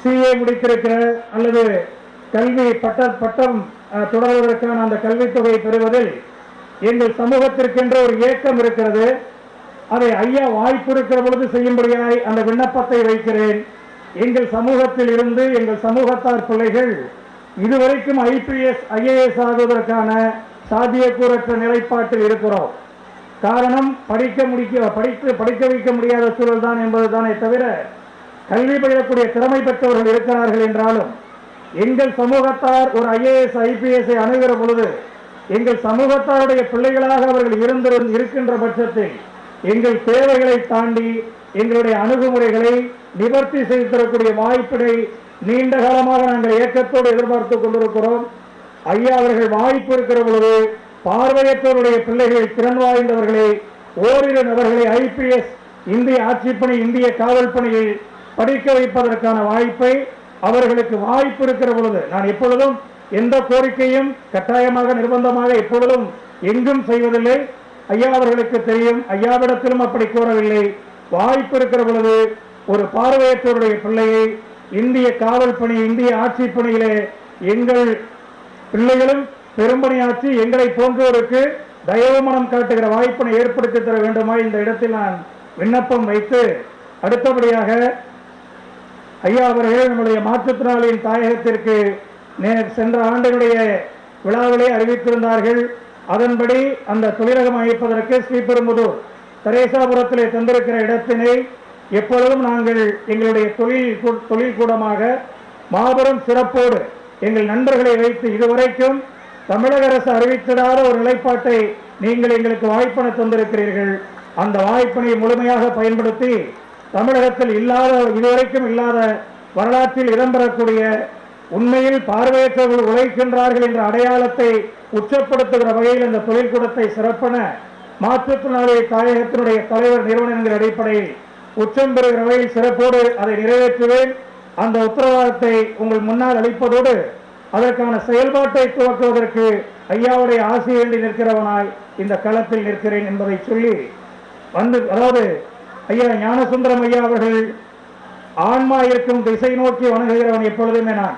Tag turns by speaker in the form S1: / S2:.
S1: CA முடித்திருக்கிற அல்லது கல்வி பட்டம் தொடர்வதற்கான அந்த கல்வித்தொகை பெறுவதில் எங்கள் சமூகத்திற்கென்ற ஒரு ஏக்கம் இருக்கிறது. அதை ஐயா வாய்ப்பு இருக்கிற பொழுது செய்யும்படியாய் அந்த விண்ணப்பத்தை வைக்கிறேன். எங்கள் சமூகத்தில் இருந்து எங்கள் சமூகத்தார் பிள்ளைகள் இதுவரைக்கும் ஐபிஎஸ் ஐஏஎஸ் ஆகுவதற்கான சாத்தியக்கூறற்ற நிலைப்பாட்டில் இருக்கிறோம். காரணம் படிக்க வைக்க முடியாத சூழல் தான் என்பதுதானே தவிர கல்வி பயிலக்கூடிய திறமை பெற்றவர்கள் இருக்கிறார்கள் என்றாலும் எங்கள் சமூகத்தார் ஒரு ஐஏஎஸ் ஐபிஎஸ் அணுகிற பொழுது எங்கள் சமூகத்தாருடைய பிள்ளைகளாக அவர்கள் இருக்கின்ற பட்சத்தில் எங்கள் தேவைகளை தாண்டி எங்களுடைய அணுகுமுறைகளை நிவர்த்தி செய்து தரக்கூடிய வாய்ப்பினை நீண்ட காலமாக நாங்கள் ஏக்கத்தோடு எதிர்பார்த்து கொண்டிருக்கிறோம். ஐயா அவர்கள் வாய்ப்பு இருக்கிற பொழுது பார்வையற்றவருடைய பிள்ளைகள் திறன் வாய்ந்தவர்களை ஓரிரு நபர்களை ஐபிஎஸ் இந்திய ஆட்சிப்பணி இந்திய காவல் பணியில் படிக்க வைப்பதற்கான வாய்ப்பை அவர்களுக்கு வாய்ப்பு இருக்கிற பொழுது நான் எப்பொழுதும் எந்த கோரிக்கையும் கட்டாயமாக நிர்பந்தமாக எப்பொழுதும் எங்கும் செய்வதில்லை. ஐயா அவர்களுக்கு தெரியும், ஐயாவிடத்திலும் அப்படி கோரவில்லை. வாய்ப்பு இருக்கிற பொழுது ஒரு பார்வையற்றோருடைய பிள்ளையை இந்திய காவல் பணி இந்திய ஆட்சி பணியிலே எங்கள் பிள்ளைகளும் பெரும்பணியாற்றி எங்களை போன்றோருக்கு தயவு மனம் காட்டுகிற வாய்ப்பினை ஏற்படுத்தி தர வேண்டுமா இந்த இடத்தில் நான் விண்ணப்பம் வைத்து, அடுத்தபடியாக ஐயா அவர்கள் நம்முடைய மாற்றுத்திறனாளியின் தாயகத்திற்கு சென்ற ஆண்டினுடைய விழாவிலே அறிவித்திருந்தார்கள். அதன்படி அந்த தொழிலகம் அமைப்பதற்கு ஸ்ரீபெரும்புதூர் தரேசாபுரத்திலே தந்திருக்கிற இடத்தினை எப்பொழுதும் நாங்கள் எங்களுடைய தொழில் கூடமாக மாபெரும் சிறப்போடு எங்கள் நண்பர்களை வைத்து இதுவரைக்கும் தமிழக அரசு அறிவித்திடாத ஒரு நிலைப்பாட்டை நீங்கள் எங்களுக்கு வாய்ப்பினை தந்திருக்கிறீர்கள். அந்த வாய்ப்பினை முழுமையாக பயன்படுத்தி தமிழகத்தில் இதுவரைக்கும் இல்லாத வரலாற்றில் இடம்பெறக்கூடிய உண்மையில் பார்வையற்றவர்கள் உழைக்கின்றார்கள் என்ற அடையாளத்தை உச்சப்படுத்துகிற வகையில் இந்த தொழில்கூடத்தை சிறப்பென மாற்றுத்திறனாளி தாயகத்தினுடைய தலைவர் நிறுவனங்கள் அடிப்படையில் உச்சம் பெறுகிற வகையில் சிறப்போடு அதை நிறைவேற்றுவேன். அந்த உத்தரவாதத்தை உங்கள் முன்னால் அளிப்பதோடு அதற்கான செயல்பாட்டை துவக்குவதற்கு ஐயாவுடைய ஆசை வேண்டி நிற்கிறவனாய் இந்த களத்தில் நிற்கிறேன் என்பதை சொல்லி அதாவது ஐயா ஞானசுந்தரம் ஐயா அவர்கள் ஆன்மா இருக்கும் திசை நோக்கி வணங்குகிறவன் எப்பொழுதுமே நான்